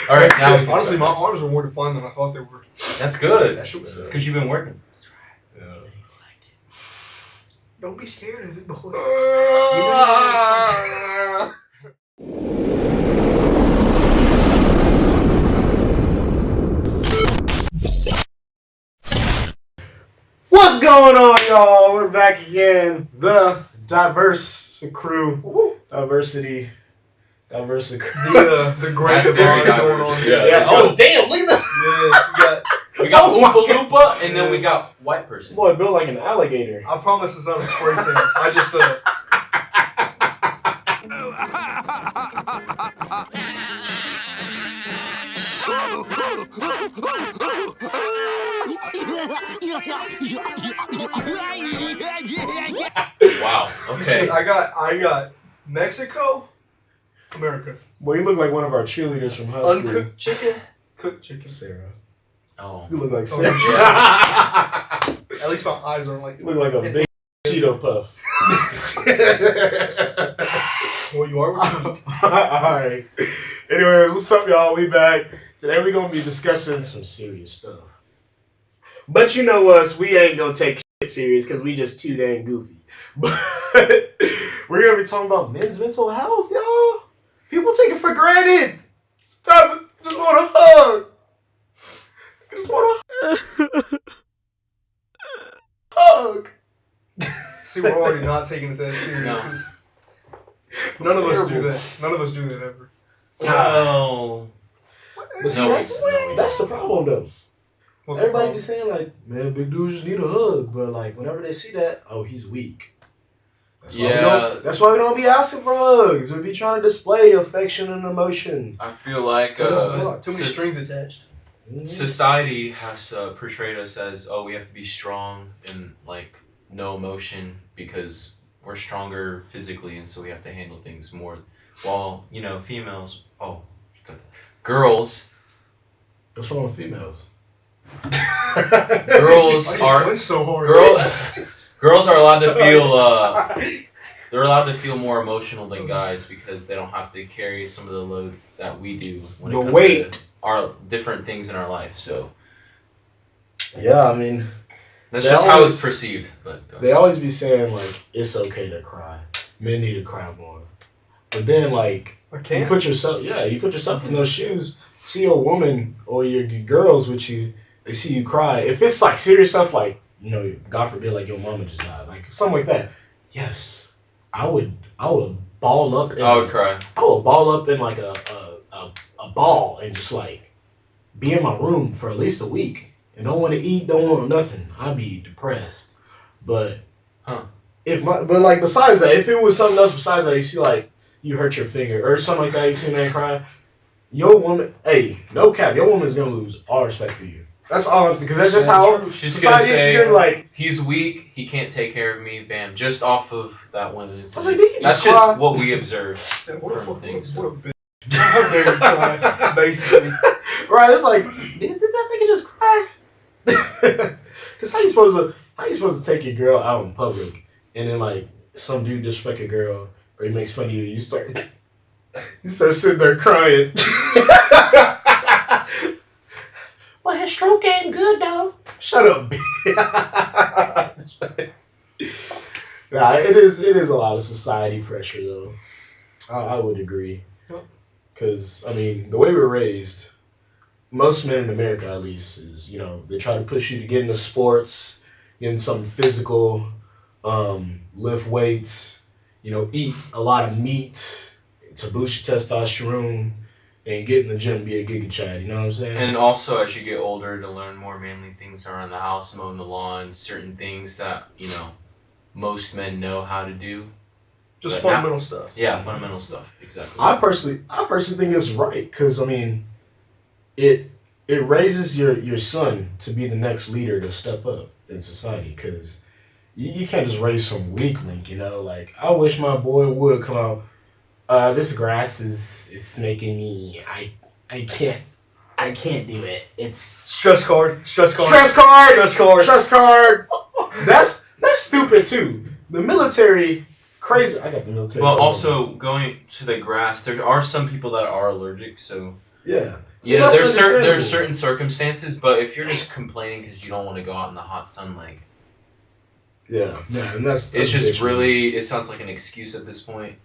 All right, now we can honestly, start. my arms were more defined than I thought they were. That's good. That shit was It's because you've been working. Don't be scared of it, boy. What's going on, y'all? We're back again. The Diversacrew. Diversity. Diversacrew. The great That's very diversity going on. diverse. Yeah. Oh, damn. Look at that. Yeah, We got Oh my Oompa Loompa, and then we got white person. Boy, built like an alligator. I promise it's not a spray tan. I just Wow. Okay. I got Mexico, America. Boy, you look like one of our cheerleaders from high school. Uncooked chicken, cooked chicken. Sarah. Oh. You look like Oh, Sarah. At least my eyes aren't like. You look like a big Cheeto puff. Well, you are what you eat. Alright. Anyway, what's up, y'all? We back. Today we're going to be discussing some serious stuff. But you know us, we ain't going to take shit serious because we just too dang goofy. But we're going to be talking about men's mental health, y'all. People take it for granted. Sometimes I just want to hug. I just want to hug. See, we're already not taking it that serious. No. 'Cause None of us do Terrible. that. None of us do that ever. No. But see, No, that's the problem, though. What's the Everybody problem? be saying, like, man, big dudes just need a hug. But, like, whenever they see that, oh, he's weak. That's why we don't be asking for hugs. We be trying to display affection and emotion. I feel like So too many so- strings attached. society has portrayed us as, oh, we have to be strong and like no emotion because we're stronger physically, and so we have to handle things more. While females, girls, What's wrong with females? girls Why do you are flinch so hard? girls are allowed to feel. They're allowed to feel more emotional than guys because they don't have to carry some of the loads that we do when The it comes weight. to our different things in our life. So Yeah, I mean, that's They just how always- it's perceived. But they always be saying, like, it's okay to cry. Men need to cry more. But then, like, I you can't. put yourself in those shoes. See a woman or your girls with you, they see you cry. If it's, like, serious stuff, like, God forbid, like, your mama just died. Like, something like that. Yes. I would ball up. I would cry. I would ball up in like a ball and just like be in my room for at least a week and don't want to eat, don't want nothing. I'd be depressed. But besides that, if it was something else besides that, you see like you hurt your finger or something like that, you see a man cry, your woman, hey, no cap, your woman's gonna lose all respect for you. That's all I'm saying, because that's just how She's society gonna is. say, She's gonna be like, he's weak, he can't take care of me, bam, just off of that one incident. I was like, did he That's just cry? just what we observe What a from fuck, things. what a bitch. How dare you cry, basically. right? It's like, did that nigga just cry? Because how you supposed to take your girl out in public and then like some dude disrespect your girl or he makes fun of you, you start sitting there crying. Well, his stroke ain't good though. Shut up, bitch. Nah, it is a lot of society pressure though. I would agree. Because, I mean, the way we're raised, most men in America at least, is, they try to push you to get into sports, get into something physical, lift weights, eat a lot of meat to boost your testosterone, and get in the gym, be a giga chad, you know what I'm saying? And also, as you get older, to learn more manly things around the house, mowing the lawn, certain things that, most men know how to do. Just But fundamental stuff. Yeah, fundamental stuff, exactly. I personally think it's right, because, I mean, it raises your son to be the next leader to step up in society, because you can't just raise some weakling, like, I wish my boy would come out, this grass is making me, I can't do it. It's Stress card. That's stupid too. The military, crazy. I got the military. Well, also, going to the grass, there are some people that are allergic, so Yeah. You know, That's there's understandable. certain circumstances, but if you're just complaining because you don't want to go out in the hot sun, like Yeah, and that's it's just bitch, really, it sounds like an excuse at this point,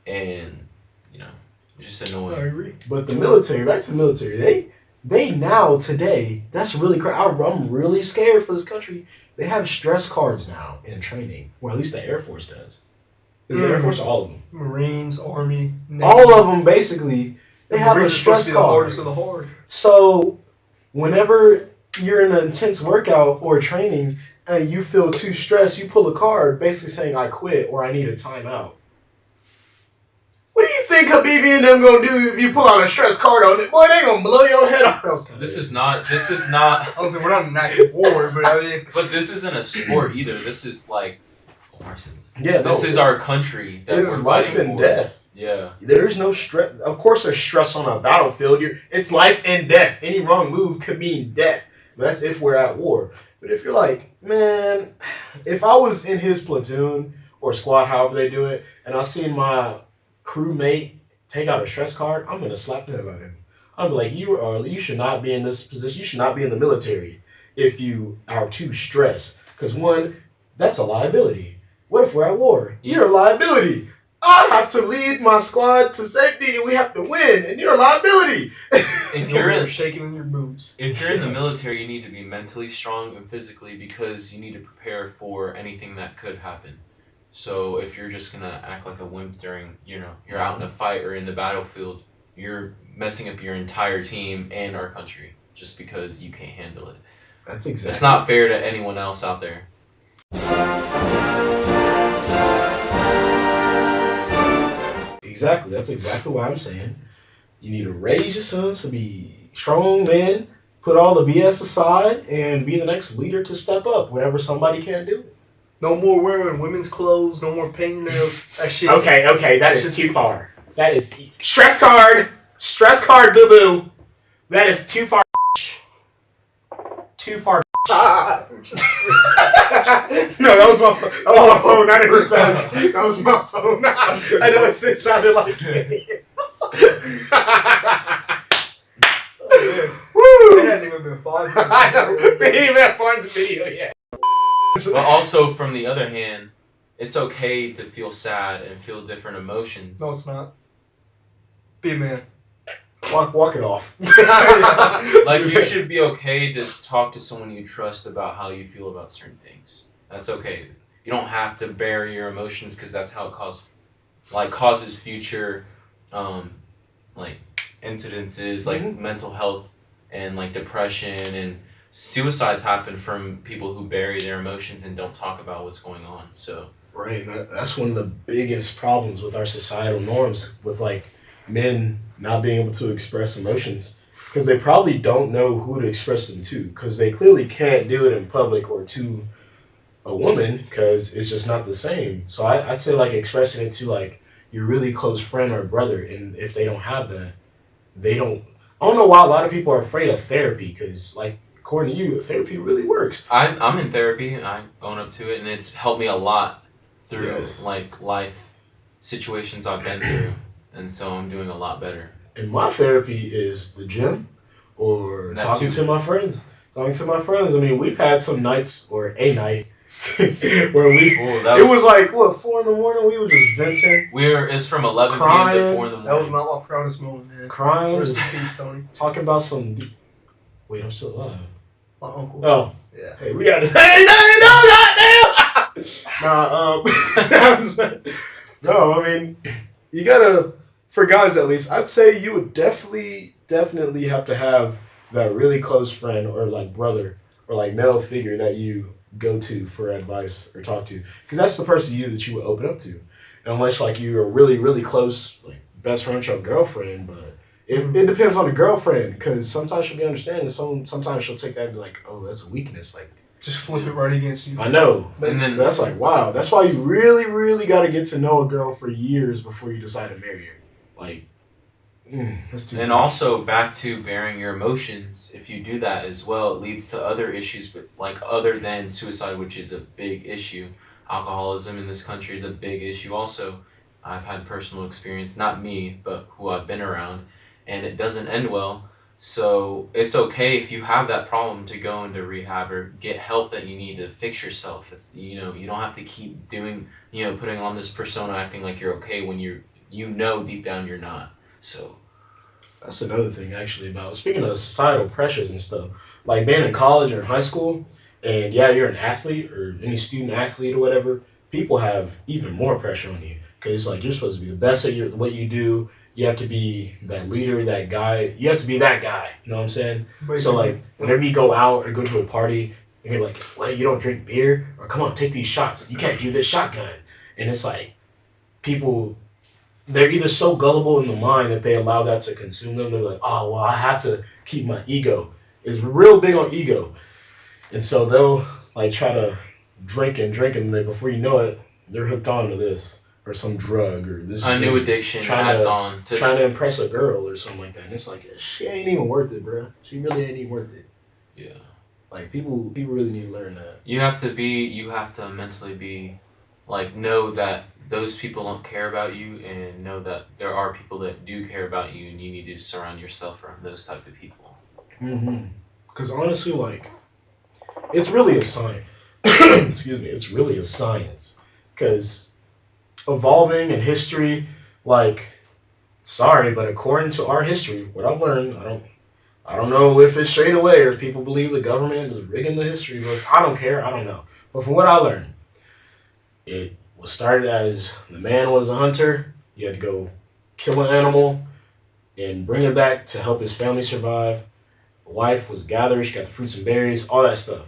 and you know, it's just annoying. I agree. But the military, back to the military, they now today, that's really crazy. I'm really scared for this country. They have stress cards now in training, or at least the Air Force does. Is the Air Force or all of them? Marines, Army, Navy. All of them basically. They have a stress The card. hardest of the hard. So, whenever you're in an intense workout or training and you feel too stressed, you pull a card basically saying, I quit or I need a timeout. What do you think Habibi and them gonna do if you pull out a stress card on it? Boy, they gonna blow your head off. This is not. I don't say we're not in an active war, but I mean. But this isn't a sport either. This is like, Yeah, this is our country that it's we're life fighting and for. death. Yeah. There is no stress. Of course, there's stress on a battlefield. It's life and death. Any wrong move could mean death. That's if we're at war. But if you're like, man, if I was in his platoon or squad, however they do it, and I seen my crewmate take out a stress card, I'm gonna slap the hell out of him. I'm like, you should not be in this position. You should not be in the military if you are too stressed. Because one, that's a liability. What if we're at war? You're a liability. I have to lead my squad to safety, and we have to win, and you're a liability. If you're shaking in your boots. If you're in the military, you need to be mentally strong and physically, because you need to prepare for anything that could happen. So if you're just gonna act like a wimp during, you're out in a fight or in the battlefield, you're messing up your entire team and our country just because you can't handle it. That's exactly. It's not fair to anyone else out there. Exactly. That's exactly what I'm saying. You need to raise your sons to be strong men, put all the BS aside, and be the next leader to step up whenever somebody can't do it. No more wearing women's clothes. No more painting nails. That shit. Okay, that is too far. That is stress card, boo boo. That is too far. Too far. No, that was my phone. That was my phone. I didn't look back. That was my phone. I know it sounded like it. Woo! It hadn't even been 5 minutes. I know. We ain't even had fun in the video yet. But also, from the other hand, it's okay to feel sad and feel different emotions. No, it's not. Be a man. Walk it off. Like, you should be okay to talk to someone you trust about how you feel about certain things. That's okay. You don't have to bury your emotions, because that's how it causes future incidences, like mental health and like depression and suicides happen from people who bury their emotions and don't talk about what's going on. So right, that's one of the biggest problems with our societal norms, with like men not being able to express emotions, because they probably don't know who to express them to, because they clearly can't do it in public or to a woman, because it's just not the same. So I'd say like expressing it to like your really close friend or brother, and if they don't have that, I don't know why a lot of people are afraid of therapy, because like according to you, therapy really works. I'm in therapy, and I own up to it, and it's helped me a lot through like life situations I've been through. And so I'm doing a lot better. And my therapy is the gym or talking to my friends. I mean, we've had some nights, or a night, where it was like, 4 in the morning, we were just venting. It's from 11 crying, p.m. to 4 in the morning. That was not my proudest moment, man. Crying. Rest in peace, Tony. Talking about some... Wait, I'm still alive. My uncle. Oh. Yeah. Hey, we got to... Hey, goddamn! No, I mean, you gotta... For guys, at least, I'd say you would definitely have to have that really close friend or like brother or like male figure that you go to for advice or talk to, because that's the person that you would open up to, unless like you're really, really close, like best friend or girlfriend. But it depends on the girlfriend, because sometimes she'll be understanding, sometimes she'll take that and be like, oh, that's a weakness, like just flip it right against you. I know. And then that's like, wow. That's why you really, really got to get to know a girl for years before you decide to marry her. Like, that's too and much. Also, back to bearing your emotions, if you do that as well, it leads to other issues, but like other than suicide, which is a big issue. Alcoholism in this country is a big issue also. I've had personal experience, not me, but who I've been around. and it doesn't end well. So it's okay if you have that problem to go into rehab or get help that you need to fix yourself. It's, you don't have to keep doing, putting on this persona acting like you're okay when deep down you're not. So that's another thing actually about speaking of societal pressures and stuff. Like being in college or in high school, and yeah, you're an athlete or any student athlete or whatever. People have even more pressure on you because it's like you're supposed to be the best at what you do. You have to be that leader, that guy. You have to be that guy. You know what I'm saying? So like, whenever you go out or go to a party, and you're like, "Well, you don't drink beer, or come on, take these shots. You can't do this shotgun." And it's like, people, they're either so gullible in the mind that they allow that to consume them. They're like, "Oh, well, I have to keep my ego." It's real big on ego, and so they'll like try to drink, and then before you know it, they're hooked on to this. Or some drug or this new addiction adds on to trying to impress a girl or something like that. And it's like she ain't even worth it, bro. She really ain't even worth it. Yeah. Like people really need to learn that. You have to mentally be like know that those people don't care about you and know that there are people that do care about you and you need to surround yourself around those type of people. Because honestly, like it's really a science. Excuse me, it's really a science. Because evolving in history, like, sorry, but according to our history, what I've learned, I don't know if it's straight away or if people believe the government is rigging the history books. I don't care. I don't know. But from what I learned, it was started as the man was a hunter. You had to go kill an animal and bring it back to help his family survive. The wife was a gatherer. She got the fruits and berries, all that stuff.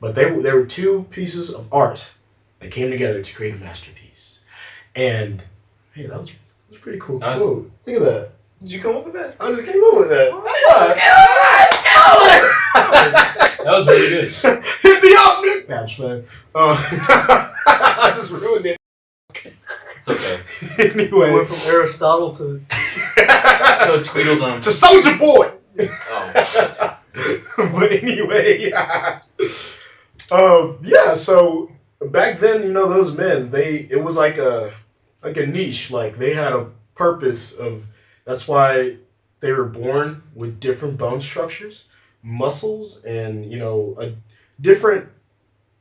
But they were two pieces of art that came together to create a masterpiece. And hey, that was pretty cool. Whoa, look at that. Did you come up with that? I just came up with that. That was really good. Hit me up, man. Nah, I'm just playing. I just ruined it. It's okay. Anyway, we went from Aristotle to Tweedledum to Soldier Boy. Oh. But anyway, yeah. So back then, those men, it was like a niche. Like they had a purpose of. That's why they were born with different bone structures, muscles, and a different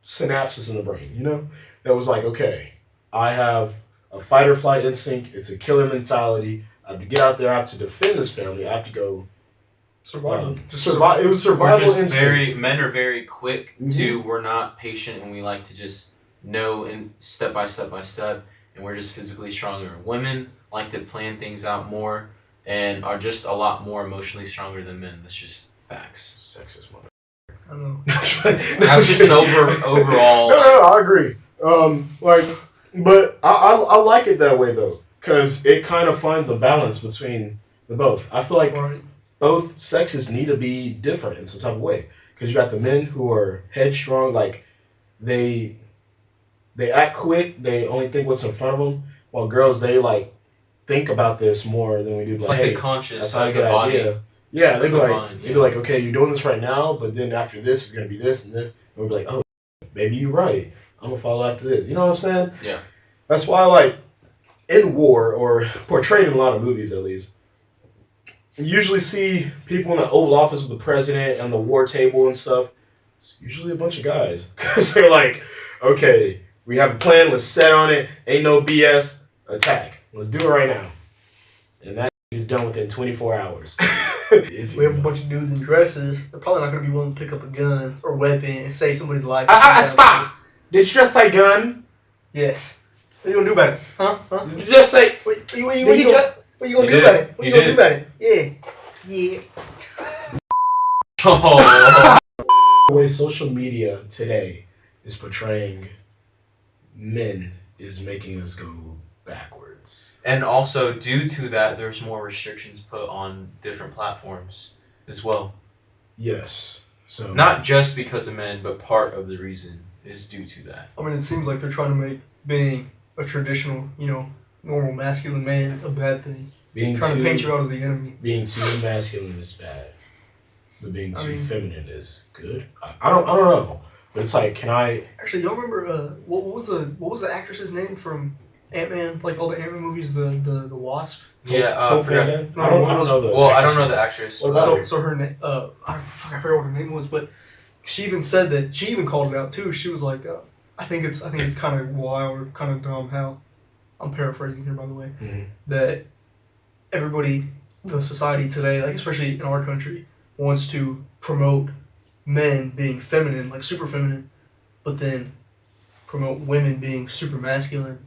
synapses in the brain. That was like, okay, I have a fight or flight instinct. It's a killer mentality. I have to get out there. I have to defend this family. I have to go survive. It was survival instinct. Men are very quick to. We're not patient, and we like to just know and step by step, and we're just physically stronger. Women like to plan things out more and are just a lot more emotionally stronger than men. That's just facts. Sexist mother. I know. That's just an overall. No, I agree. But I like it that way though, because it kind of finds a balance between the both. I feel like both sexes need to be different in some type of way, because you got the men who are headstrong, like they act quick, they only think what's in front of them, while girls, they like think about this more than we do. It's like the conscious, that's not a good idea. Yeah, they'd be like, okay, you're doing this right now, but then after this, it's gonna be this and this. And we'd be like, oh, maybe you're right. I'm gonna follow after this. You know what I'm saying? Yeah. That's why, like, in war, or portrayed in a lot of movies at least, you usually see people in the Oval Office with the president and the war table and stuff. It's usually a bunch of guys, because they're like, okay, we have a plan. Let's set on it. Ain't no BS. Attack. Let's do it right now. And that is done within 24 hours. We have a bunch of dudes in dresses. They're probably not going to be willing to pick up a gun or weapon and save somebody's life. Stop! Did you just say gun? Yes. What are you going to do about it? Huh? Did you just say... What are you going to do about it? What are you going to do about it? Yeah. Oh. The way social media today is portraying men is making us go backwards. And also, due to that, there's more restrictions put on different platforms as well. Yes. So not just because of men, but part of the reason is due to that. I mean, it seems like they're trying to make being a traditional, normal masculine man a bad thing. Trying to paint you out as the enemy. Being too masculine is bad, but being too feminine is good. I don't know. But it's like, can I? Actually, y'all remember what was the actress's name from Ant-Man, like all the Ant-Man movies, the Wasp. Yeah, I don't know the. Well, I don't know the actress. What about her? So her name, I forgot what her name was, but she even said that she even called it out too. She was like, I think it's kind of wild or kind of dumb how, I'm paraphrasing here by the way, that everybody, the society today, like especially in our country, wants to promote men being feminine, like super feminine, but then promote women being super masculine.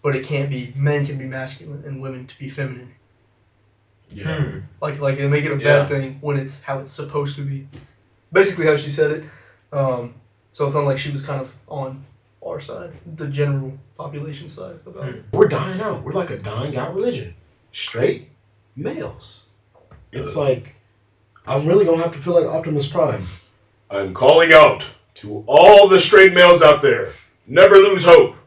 But it can't be, men can be masculine and women to be feminine. Yeah. Like they make it a bad thing when it's how it's supposed to be. Basically how she said it. So it's not like she was kind of on our side, the general population side about it. We're dying out. We're like a dying out religion. Straight males. It's like, I'm really going to have to feel like Optimus Prime. I'm calling out to all the straight males out there. Never lose hope.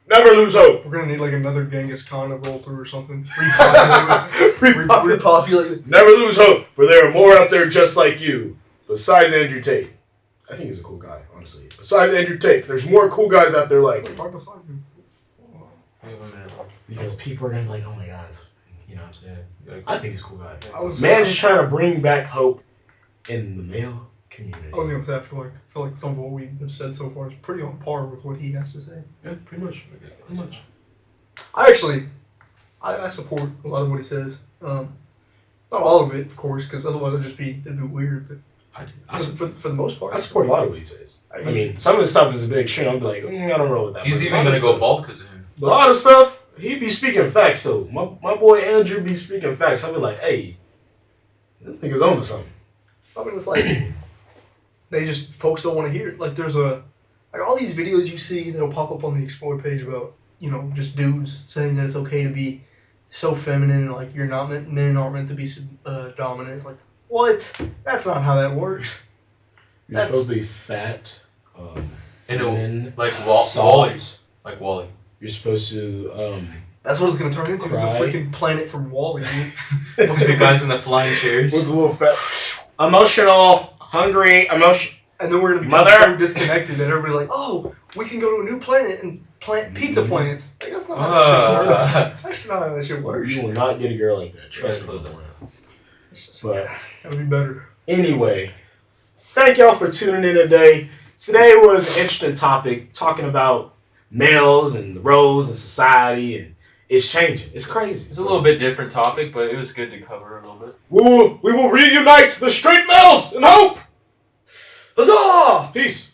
Never lose hope. We're going to need like another Genghis Khan to roll through or something. Repopulate. Never lose hope, for there are more out there just like you. Besides Andrew Tate. I think he's a cool guy, honestly. Besides Andrew Tate, there's more cool guys out there like him. Because people are going to be like, oh my God. You know what I'm saying? I think he's a cool guy. Man's just trying to bring back hope in the male community. I was going to say, I feel like some of what we have said so far is pretty on par with what he has to say. Yeah, pretty much. I support a lot of what he says. Not all of it, of course, because otherwise it'd be weird. But for the most part, I support a lot of what he says. I mean, some of the stuff is a bit extreme. I'm like, I don't roll with that. He's even gonna go bald because of him. A lot of stuff, he be speaking facts though. My boy Andrew be speaking facts. I be like, hey, this nigga's on to something. I mean, it's like folks don't want to hear it. Like there's all these videos you see that'll pop up on the Explore page about, just dudes saying that it's okay to be so feminine and like men aren't meant to be dominant. It's like, what? That's not how that works. You're supposed to be fat, feminine, like Wally. Like Wally. You're supposed to. That's what it's gonna turn into. It's a freaking planet from Wally, dude. The guys in the flying chairs. With a little fat. Emotional, hungry, And then we're gonna be so disconnected that everybody's like, oh, we can go to a new planet and plant pizza plants. Like, that's not how that shit works. That's not how that shit works. You will not get a girl like that. Trust me. But that would be better. Anyway, thank y'all for tuning in today. Today was an interesting topic, talking about males and the roles in society, and it's changing. It's crazy. It's a little bit different topic, but it was good to cover a little bit. We will reunite the straight males in hope. Huzzah! Peace.